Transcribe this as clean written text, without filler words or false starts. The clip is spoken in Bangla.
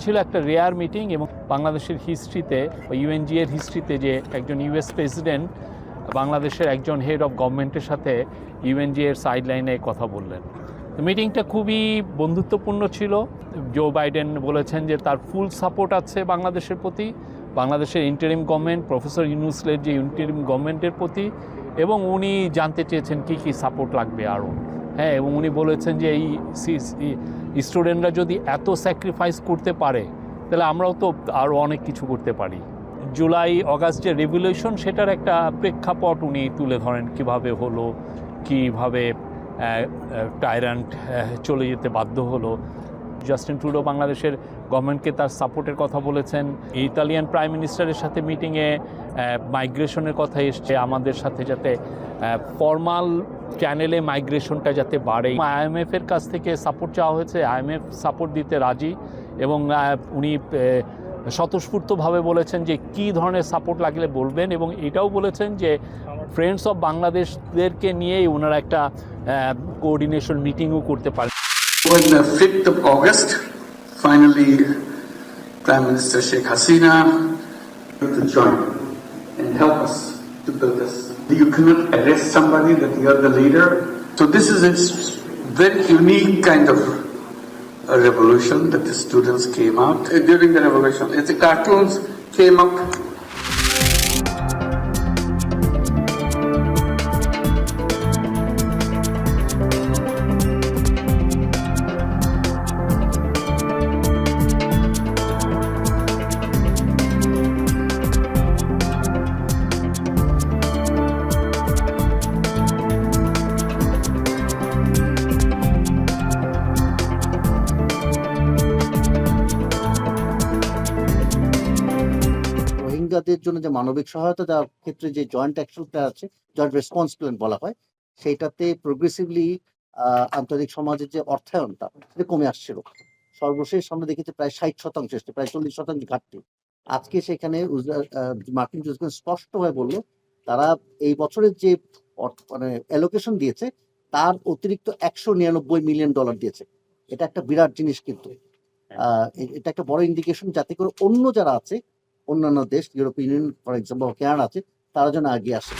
ছিল একটা রেয়ার মিটিং এবং বাংলাদেশের হিস্ট্রিতে ইউএনজি এর হিস্ট্রিতে যে একজন ইউএস প্রেসিডেন্ট বাংলাদেশের একজন হেড অফ গভর্নমেন্টের সাথে ইউএনজি এর সাইডলাইনে কথা বললেন। মিটিংটা খুবই বন্ধুত্বপূর্ণ ছিল। জো বাইডেন বলেছেন যে তার ফুল সাপোর্ট আছে বাংলাদেশের প্রতি, বাংলাদেশের ইন্টারিম গভর্নমেন্ট, প্রফেসর ইউনূসের যে ইন্টারিম গভর্নমেন্টের প্রতি, এবং উনি জানতে চেয়েছেন কি কি সাপোর্ট লাগবে আরও। হ্যাঁ, এবং উনি বলেছেন যে এই স্টুডেন্টরা যদি এত স্যাক্রিফাইস করতে পারে তাহলে আমরাও তো আরও অনেক কিছু করতে পারি। জুলাই অগাস্ট যে রেভলিউশন সেটার একটা প্রেক্ষাপট উনি তুলে ধরেন, কিভাবে হলো, কিভাবে টাইরান্ট চলে যেতে বাধ্য হলো। জাস্টিন ট্রুডো বাংলাদেশের গভর্নমেন্টকে তার সাপোর্টের কথা বলেছেন। ইতালিয়ান প্রাইম মিনিস্টারের সাথে মিটিংয়ে মাইগ্রেশনের কথা এসছে, আমাদের সাথে যাতে ফর্মাল চ্যানেলে মাইগ্রেশনটা যাতে বাড়ে। আইএমএফের কাছ থেকে সাপোর্ট চাওয়া হয়েছে, আইএমএফ সাপোর্ট দিতে রাজি, এবং উনি স্বতঃস্ফূর্তভাবে বলেছেন যে কী ধরনের সাপোর্ট লাগলে বলবেন, এবং এটাও বলেছেন যে ফ্রেন্ডস অফ বাংলাদেশদেরকে নিয়েই ওনারা একটা কোঅর্ডিনেশন মিটিংও করতে পারেন। On the 5th of August, finally, Prime Minister Sheikh Hasina to join and help us to build this. You cannot arrest somebody that you are the leader. So this is a very unique kind of a revolution that the students came out during the revolution. As the cartoons came up. রোহিঙ্গাদের জন্য যে মানবিক সহায়তা দেওয়ার ক্ষেত্রে যে জয়েন্ট অ্যাকশন প্ল্যান আছে, জয়েন্ট রেসপন্স প্ল্যান বলা হয়, সেইটাতে প্রোগ্রেসিভলি আন্তর্জাতিক সমাজের যে অর্থায়নটা সেটা কমে আসছিল। সর্বশেষ আমরা দেখেছি প্রায় 60% এসছে, প্রায় 40% ঘাটতি। আজকে সেখানে মার্কিন যুক্তরাষ্ট্র স্পষ্টভাবে বললো তারা এই বছরের যে মানে অ্যালোকেশন দিয়েছে তার অতিরিক্ত $199 মিলিয়ন দিয়েছে। এটা একটা বিরাট জিনিস, কিন্তু এটা একটা বড় ইন্ডিকেশন, যাতে করে অন্য যারা আছে, অন্যান্য দেশ, European union for example, Canada আছে, তারা যেন এগিয়ে আসে।